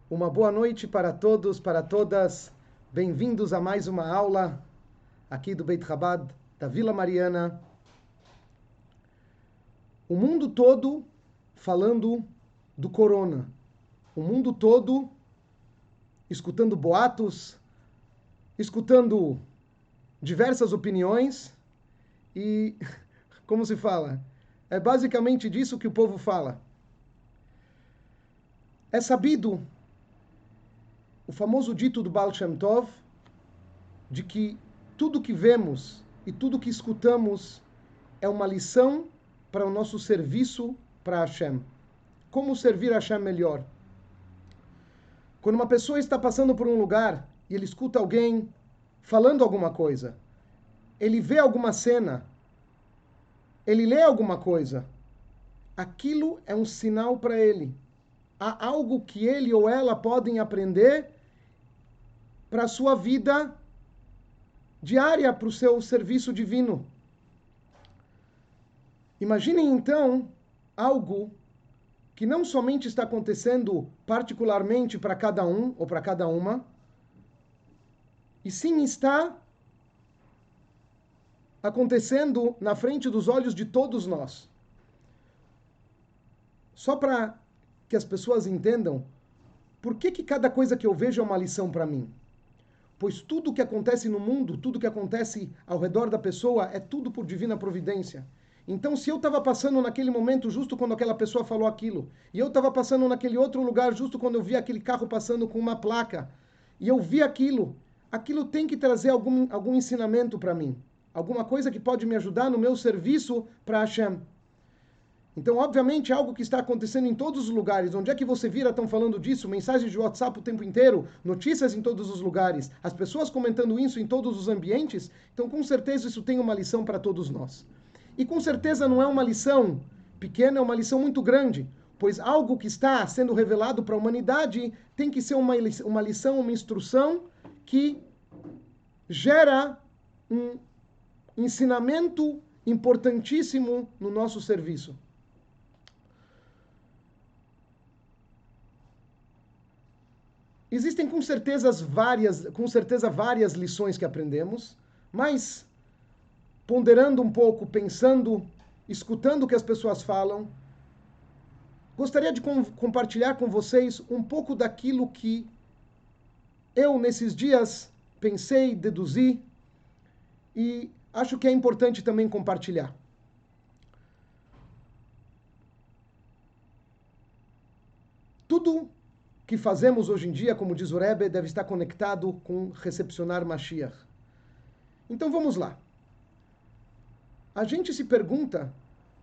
Uma boa noite para todos, para todas. Bem-vindos a mais uma aula aqui do Beit Chabad, da Vila Mariana. O mundo todo falando do corona. O mundo todo escutando boatos, escutando diversas opiniões e, como se fala, é basicamente disso que o povo fala. É sabido o famoso dito do Baal Shem Tov, de que tudo que vemos e tudo que escutamos é uma lição para o nosso serviço para Hashem. Como servir Hashem melhor? Quando uma pessoa está passando por um lugar e ele escuta alguém falando alguma coisa, ele vê alguma cena, ele lê alguma coisa, aquilo é um sinal para ele. Há algo que ele ou ela podem aprender para a sua vida diária, para o seu serviço divino. Imaginem então algo que não somente está acontecendo particularmente para cada um ou para cada uma, e sim está acontecendo na frente dos olhos de todos nós. Só para que as pessoas entendam por que cada coisa que eu vejo é uma lição para mim. Pois tudo que acontece no mundo, tudo que acontece ao redor da pessoa, é tudo por divina providência. Então, se eu estava passando naquele momento, justo quando aquela pessoa falou aquilo, e eu estava passando naquele outro lugar, justo quando eu vi aquele carro passando com uma placa, e eu vi aquilo tem que trazer algum ensinamento para mim. Alguma coisa que pode me ajudar no meu serviço para Hashem. Então, obviamente, é algo que está acontecendo em todos os lugares. Onde é que você vira, estão falando disso? Mensagens de WhatsApp o tempo inteiro, notícias em todos os lugares, as pessoas comentando isso em todos os ambientes. Então, com certeza, isso tem uma lição para todos nós. E com certeza não é uma lição pequena, é uma lição muito grande, pois algo que está sendo revelado para a humanidade tem que ser uma lição, uma instrução que gera um ensinamento importantíssimo no nosso serviço. Existem com certeza várias lições que aprendemos, mas ponderando um pouco, pensando, escutando o que as pessoas falam, gostaria de compartilhar com vocês um pouco daquilo que eu nesses dias pensei, deduzi e acho que é importante também compartilhar. Tudo que fazemos hoje em dia, como diz o Rebbe, deve estar conectado com recepcionar Mashiach. Então vamos lá. A gente se pergunta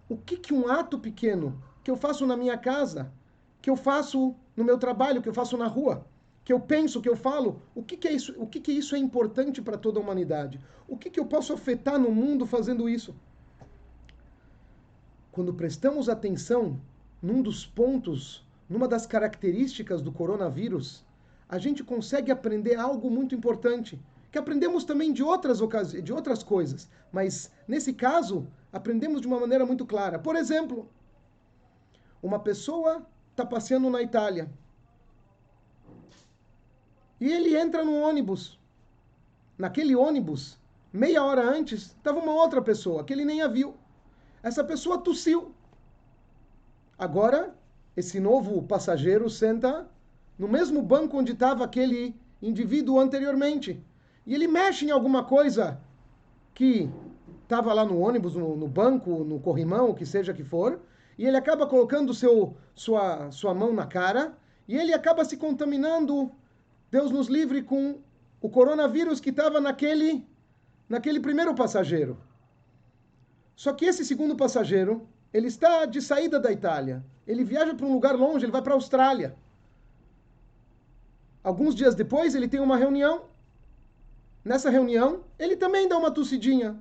o que um ato pequeno que eu faço na minha casa, que eu faço no meu trabalho, que eu faço na rua, que eu penso, que eu falo, o que é isso? O que isso é importante para toda a humanidade? O que eu posso afetar no mundo fazendo isso? Quando prestamos atenção num dos pontos, numa das características do coronavírus, a gente consegue aprender algo muito importante, que aprendemos também de outras coisas, mas nesse caso, aprendemos de uma maneira muito clara. Por exemplo, uma pessoa está passeando na Itália e ele entra num ônibus. Naquele ônibus, meia hora antes, estava uma outra pessoa que ele nem a viu. Essa pessoa tossiu. Agora, esse novo passageiro senta no mesmo banco onde estava aquele indivíduo anteriormente. E ele mexe em alguma coisa que estava lá no ônibus, no banco, no corrimão, o que seja que for, e ele acaba colocando sua mão na cara, e ele acaba se contaminando, Deus nos livre, com o coronavírus que estava naquele primeiro passageiro. Só que esse segundo passageiro, ele está de saída da Itália. Ele viaja para um lugar longe, ele vai para a Austrália. Alguns dias depois, ele tem uma reunião. Nessa reunião, ele também dá uma tossidinha.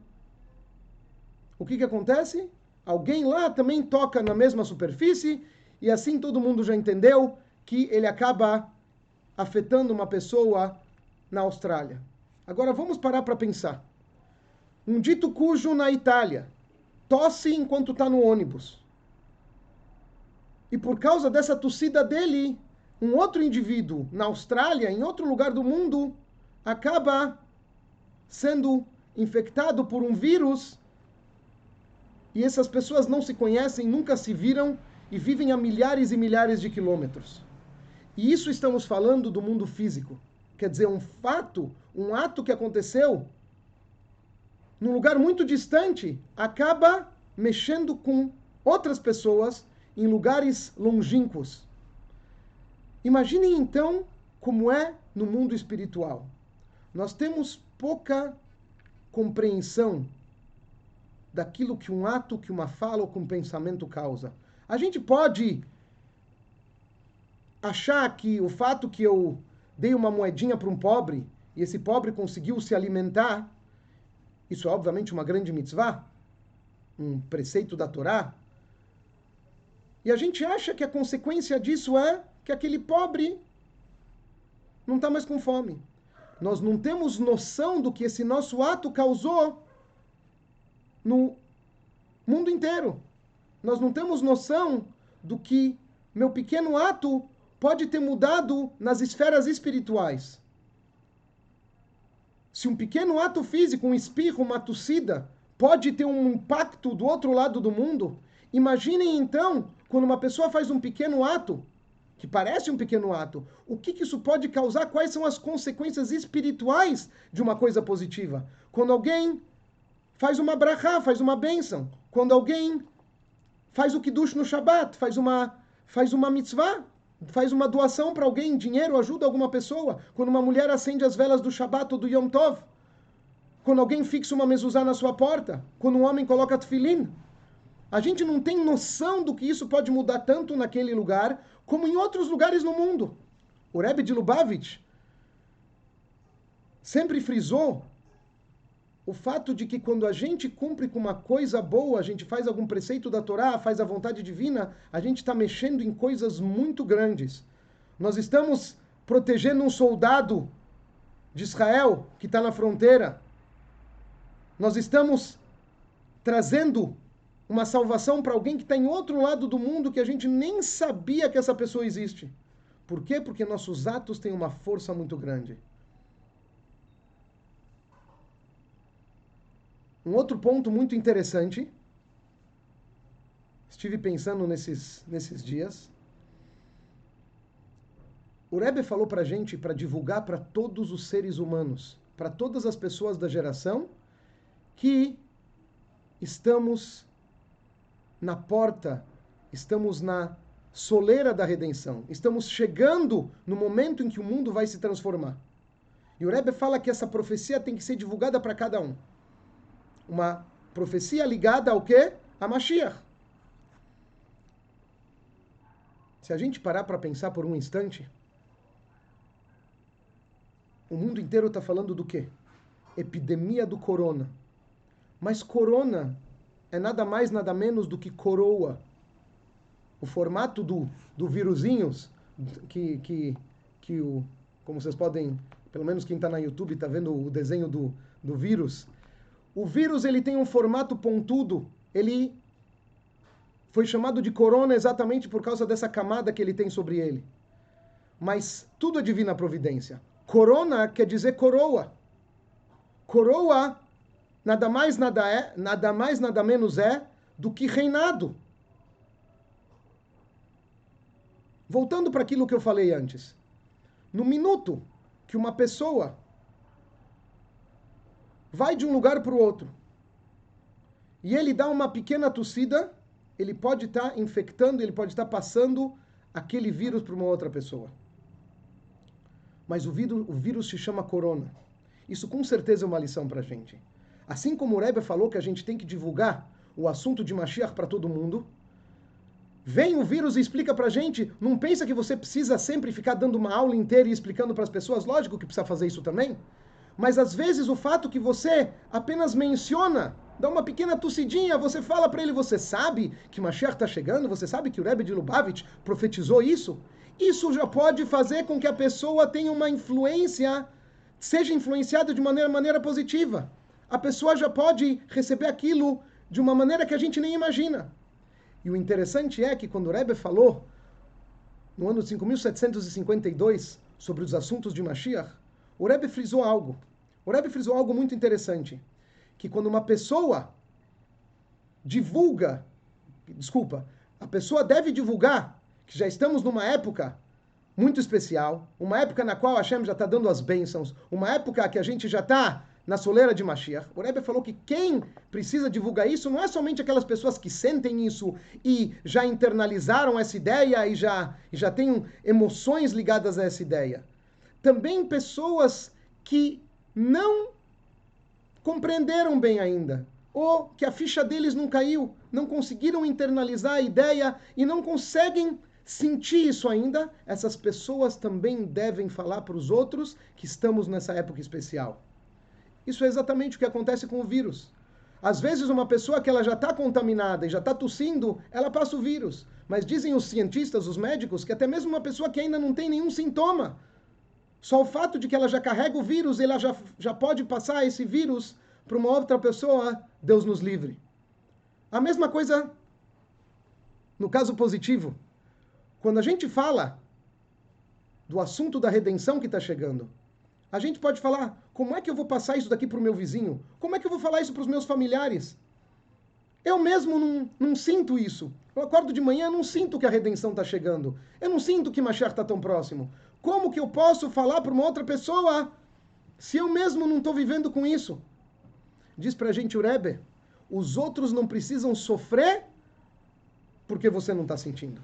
O que acontece? Alguém lá também toca na mesma superfície e assim todo mundo já entendeu que ele acaba afetando uma pessoa na Austrália. Agora vamos parar para pensar. Um dito cujo na Itália tosse enquanto está no ônibus. E por causa dessa tossida dele, um outro indivíduo na Austrália, em outro lugar do mundo, acaba sendo infectado por um vírus e essas pessoas não se conhecem, nunca se viram e vivem a milhares e milhares de quilômetros. E isso estamos falando do mundo físico. Quer dizer, um fato, um ato que aconteceu num lugar muito distante, acaba mexendo com outras pessoas em lugares longínquos. Imaginem então como é no mundo espiritual. Nós temos pouca compreensão daquilo que um ato, que uma fala ou que um pensamento causa. A gente pode achar que o fato que eu dei uma moedinha para um pobre e esse pobre conseguiu se alimentar, isso é obviamente uma grande mitzvah, um preceito da Torá, e a gente acha que a consequência disso é que aquele pobre não está mais com fome. Nós não temos noção do que esse nosso ato causou no mundo inteiro. Nós não temos noção do que meu pequeno ato pode ter mudado nas esferas espirituais. Se um pequeno ato físico, um espirro, uma tossida, pode ter um impacto do outro lado do mundo, imaginem então, quando uma pessoa faz um pequeno ato, que parece um pequeno ato, o que isso pode causar, quais são as consequências espirituais de uma coisa positiva. Quando alguém faz uma brachá, faz uma bênção, quando alguém faz o kiddush no Shabbat, faz uma mitzvah, faz uma doação para alguém, dinheiro, ajuda alguma pessoa, quando uma mulher acende as velas do Shabbat ou do Yom Tov, quando alguém fixa uma mezuzá na sua porta, quando um homem coloca tefilin. A gente não tem noção do que isso pode mudar tanto naquele lugar, como em outros lugares no mundo. O Rebbe de Lubavitch sempre frisou o fato de que quando a gente cumpre com uma coisa boa, a gente faz algum preceito da Torá, faz a vontade divina, a gente está mexendo em coisas muito grandes. Nós estamos protegendo um soldado de Israel que está na fronteira. Nós estamos trazendo uma salvação para alguém que está em outro lado do mundo que a gente nem sabia que essa pessoa existe. Por quê? Porque nossos atos têm uma força muito grande. Um outro ponto muito interessante, estive pensando nesses dias, o Rebbe falou para a gente, para divulgar para todos os seres humanos, para todas as pessoas da geração, que estamos na porta, estamos na soleira da redenção, estamos chegando no momento em que o mundo vai se transformar. E o Rebbe fala que essa profecia tem que ser divulgada para cada um. Uma profecia ligada ao quê? A Mashiach. Se a gente parar para pensar por um instante, o mundo inteiro está falando do quê? Epidemia do corona. Mas corona é nada mais, nada menos do que coroa. O formato do vírusinhos, como vocês podem, pelo menos quem está na YouTube está vendo o desenho do vírus. O vírus ele tem um formato pontudo, ele foi chamado de corona exatamente por causa dessa camada que ele tem sobre ele. Mas tudo é divina providência. Corona quer dizer coroa. Coroa nada mais nada menos é do que reinado. Voltando para aquilo que eu falei antes. No minuto que uma pessoa vai de um lugar para o outro e ele dá uma pequena tossida, ele pode estar infectando, ele pode estar passando aquele vírus para uma outra pessoa. Mas o vírus se chama corona. Isso com certeza é uma lição para a gente. Assim como o Rebbe falou que a gente tem que divulgar o assunto de Mashiach para todo mundo, vem o vírus e explica para a gente, não pensa que você precisa sempre ficar dando uma aula inteira e explicando para as pessoas, lógico que precisa fazer isso também, mas às vezes o fato que você apenas menciona, dá uma pequena tossidinha, você fala para ele, você sabe que Mashiach está chegando, você sabe que o Rebbe de Lubavitch profetizou isso? Isso já pode fazer com que a pessoa tenha uma influência, seja influenciada de maneira positiva. A pessoa já pode receber aquilo de uma maneira que a gente nem imagina. E o interessante é que quando o Rebbe falou no ano de 5752, sobre os assuntos de Mashiach, o Rebbe frisou algo. O Rebbe frisou algo muito interessante, que quando uma pessoa a pessoa deve divulgar que já estamos numa época muito especial, uma época na qual Hashem já está dando as bênçãos, uma época que a gente já está na soleira de Mashiach. O Rebbe falou que quem precisa divulgar isso não é somente aquelas pessoas que sentem isso e já internalizaram essa ideia e já têm emoções ligadas a essa ideia. Também pessoas que não compreenderam bem ainda, ou que a ficha deles não caiu, não conseguiram internalizar a ideia e não conseguem sentir isso ainda, essas pessoas também devem falar para os outros que estamos nessa época especial. Isso é exatamente o que acontece com o vírus. Às vezes uma pessoa que ela já está contaminada e já está tossindo, ela passa o vírus. Mas dizem os cientistas, os médicos, que até mesmo uma pessoa que ainda não tem nenhum sintoma, só o fato de que ela já carrega o vírus, ela já pode passar esse vírus para uma outra pessoa, Deus nos livre. A mesma coisa no caso positivo. Quando a gente fala do assunto da redenção que está chegando, a gente pode falar, como é que eu vou passar isso daqui para o meu vizinho? Como é que eu vou falar isso para os meus familiares? Eu mesmo não sinto isso. Eu acordo de manhã, não sinto que a redenção está chegando. Eu não sinto que Mashiach está tão próximo. Como que eu posso falar para uma outra pessoa se eu mesmo não estou vivendo com isso? Diz para a gente o Rebbe, os outros não precisam sofrer porque você não está sentindo.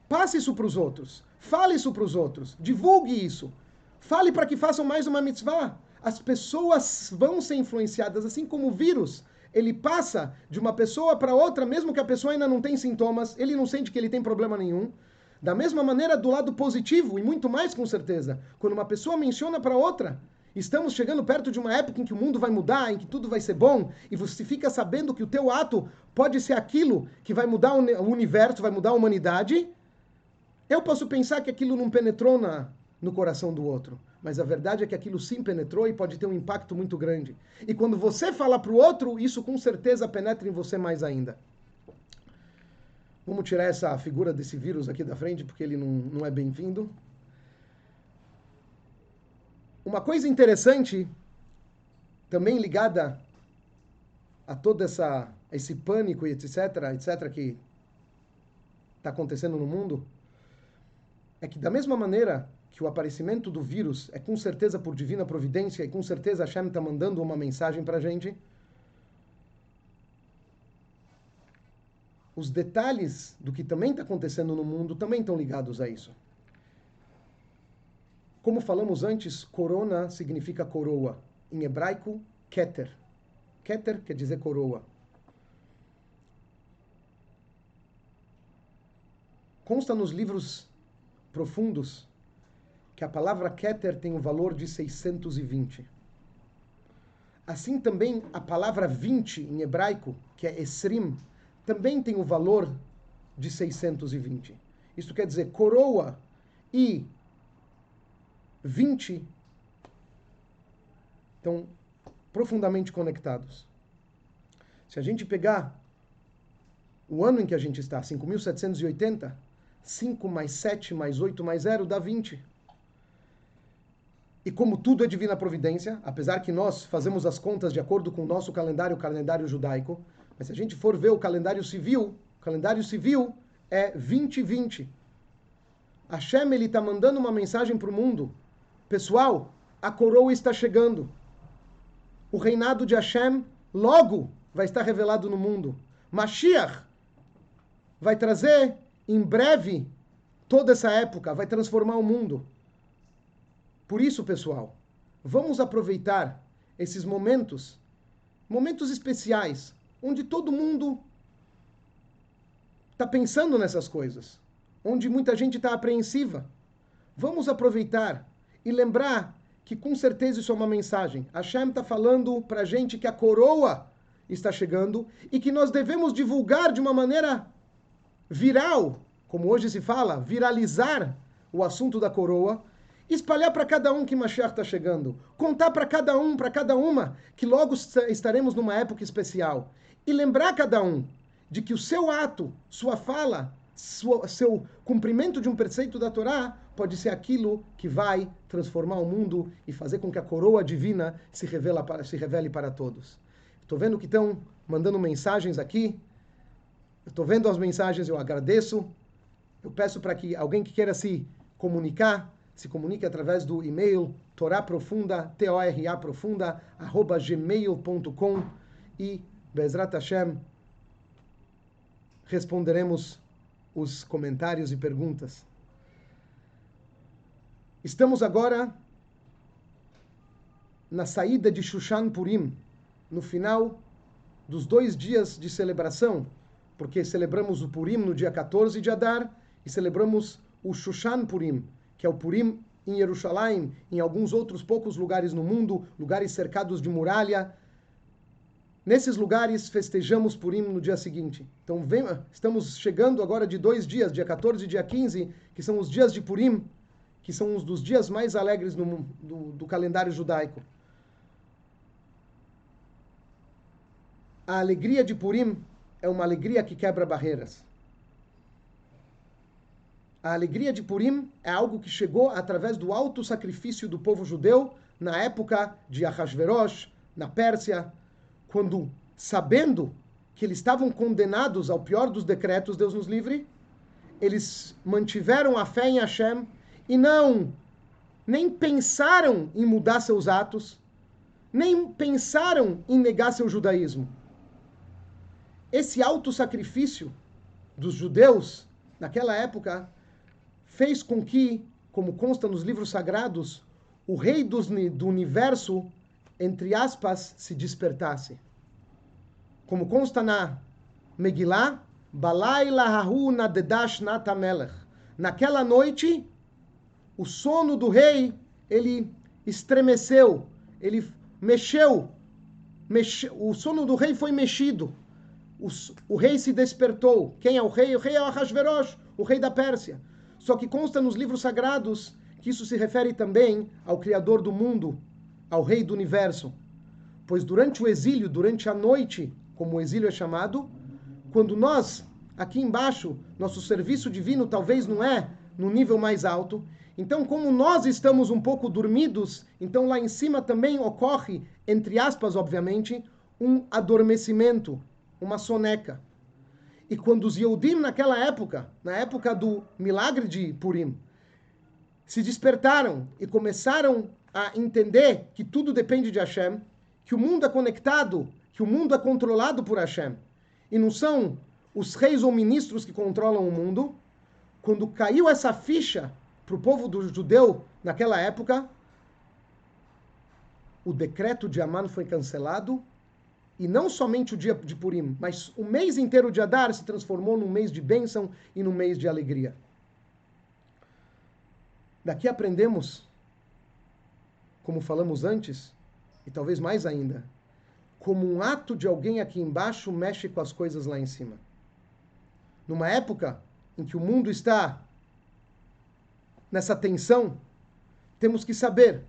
Passe isso para os outros. Fale isso para os outros. Divulgue isso. Fale para que façam mais uma mitzvah. As pessoas vão ser influenciadas, assim como o vírus. Ele passa de uma pessoa para outra, mesmo que a pessoa ainda não tenha sintomas, ele não sente que ele tem problema nenhum. Da mesma maneira, do lado positivo, e muito mais com certeza, quando uma pessoa menciona para outra, estamos chegando perto de uma época em que o mundo vai mudar, em que tudo vai ser bom, e você fica sabendo que o teu ato pode ser aquilo que vai mudar o universo, vai mudar a humanidade. Eu posso pensar que aquilo não penetrou no coração do outro, mas a verdade é que aquilo sim penetrou e pode ter um impacto muito grande. E quando você fala para o outro, isso com certeza penetra em você mais ainda. Vamos tirar essa figura desse vírus aqui da frente, porque ele não é bem-vindo. Uma coisa interessante, também ligada a todo esse pânico e etc., que está acontecendo no mundo, é que da mesma maneira que o aparecimento do vírus é com certeza por divina providência e com certeza Hashem está mandando uma mensagem para a gente, os detalhes do que também está acontecendo no mundo também estão ligados a isso. Como falamos antes, corona significa coroa. Em hebraico, keter. Keter quer dizer coroa. Consta nos livros profundos que a palavra keter tem o valor de 620. Assim também a palavra 20 em hebraico, que é esrim, também tem o valor de 620. Isto quer dizer, coroa e 20 estão profundamente conectados. Se a gente pegar o ano em que a gente está, 5.780, 5 mais 7 mais 8 mais 0 dá 20. E como tudo é divina providência, apesar que nós fazemos as contas de acordo com o nosso calendário, o calendário judaico, mas se a gente for ver o calendário civil é 2020. Hashem, ele está mandando uma mensagem para o mundo. Pessoal, a coroa está chegando. O reinado de Hashem logo vai estar revelado no mundo. Mashiach vai trazer em breve toda essa época, vai transformar o mundo. Por isso, pessoal, vamos aproveitar esses momentos especiais, onde todo mundo está pensando nessas coisas, onde muita gente está apreensiva. Vamos aproveitar e lembrar que com certeza isso é uma mensagem. Hashem está falando para a gente que a coroa está chegando e que nós devemos divulgar de uma maneira viral, como hoje se fala, viralizar o assunto da coroa, espalhar para cada um que Mashiach está chegando, contar para cada um, para cada uma, que logo estaremos numa época especial, e lembrar cada um de que o seu ato, sua fala, seu cumprimento de um preceito da Torá pode ser aquilo que vai transformar o mundo e fazer com que a coroa divina se revele para todos. Estou vendo que estão mandando mensagens aqui. Estou vendo as mensagens, eu agradeço. Eu peço para que alguém que queira se comunique através do e-mail toraprofunda, TORA @gmail.com, e Bezrat Hashem responderemos os comentários e perguntas. Estamos agora na saída de Shushan Purim, no final dos 2 dias de celebração, porque celebramos o Purim no dia 14 de Adar e celebramos o Shushan Purim, que é o Purim em Jerusalém, em alguns outros poucos lugares no mundo, lugares cercados de muralha. Nesses lugares festejamos Purim no dia seguinte. Então estamos chegando agora de 2 dias, dia 14 e dia 15, que são os dias de Purim, que são um dos dias mais alegres do calendário judaico. A alegria de Purim é uma alegria que quebra barreiras. A alegria de Purim é algo que chegou através do alto sacrifício do povo judeu na época de Ahasverosh, na Pérsia, quando, sabendo que eles estavam condenados ao pior dos decretos, Deus nos livre, eles mantiveram a fé em Hashem e nem pensaram em mudar seus atos, nem pensaram em negar seu judaísmo. Esse alto sacrifício dos judeus, naquela época, fez com que, como consta nos livros sagrados, o rei do universo, entre aspas, se despertasse. Como consta na Megillah, Balayla hahu nadedash nat hamelech. Naquela noite, o sono do rei, ele estremeceu, ele mexeu, o sono do rei foi mexido. O rei se despertou. Quem é o rei? O rei é o Ahasverosh, o rei da Pérsia. Só que consta nos livros sagrados que isso se refere também ao Criador do mundo, ao Rei do Universo. Pois durante o exílio, durante a noite, como o exílio é chamado, quando nós, aqui embaixo, nosso serviço divino talvez não é no nível mais alto, então como nós estamos um pouco dormidos, então lá em cima também ocorre, entre aspas, obviamente, um adormecimento, uma soneca. E quando os Yehudim naquela época, na época do milagre de Purim, se despertaram e começaram a entender que tudo depende de Hashem, que o mundo é conectado, que o mundo é controlado por Hashem, e não são os reis ou ministros que controlam o mundo, quando caiu essa ficha para o povo do judeu naquela época, o decreto de Aman foi cancelado. E não somente o dia de Purim, mas o mês inteiro de Adar se transformou num mês de bênção e num mês de alegria. Daqui aprendemos, como falamos antes, e talvez mais ainda, como um ato de alguém aqui embaixo mexe com as coisas lá em cima. Numa época em que o mundo está nessa tensão, temos que saber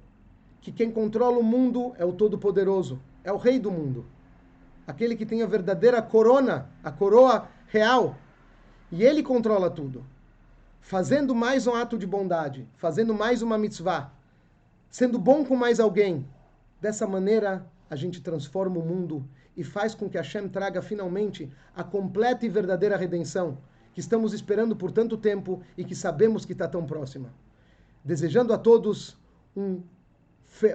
que quem controla o mundo é o Todo-Poderoso, é o Rei do mundo. Aquele que tem a verdadeira corona, a coroa real. E ele controla tudo. Fazendo mais um ato de bondade, fazendo mais uma mitzvah, sendo bom com mais alguém. Dessa maneira, a gente transforma o mundo e faz com que Hashem traga finalmente a completa e verdadeira redenção, que estamos esperando por tanto tempo e que sabemos que está tão próxima. Desejando a todos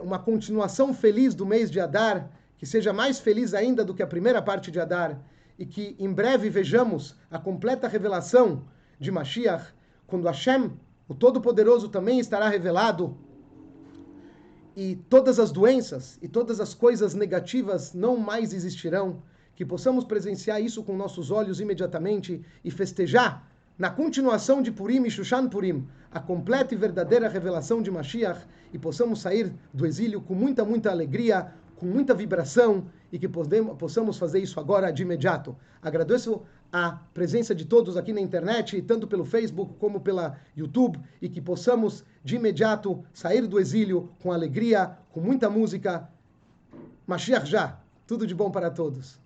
uma continuação feliz do mês de Adar, que seja mais feliz ainda do que a primeira parte de Adar, e que em breve vejamos a completa revelação de Mashiach, quando Hashem, o Todo-Poderoso, também estará revelado, e todas as doenças e todas as coisas negativas não mais existirão, que possamos presenciar isso com nossos olhos imediatamente e festejar, na continuação de Purim e Shushan Purim, a completa e verdadeira revelação de Mashiach, e possamos sair do exílio com muita, muita alegria, com muita vibração, e que possamos fazer isso agora de imediato. Agradeço a presença de todos aqui na internet, tanto pelo Facebook como pela YouTube, e que possamos de imediato sair do exílio com alegria, com muita música. Mashiach já. Tudo de bom para todos.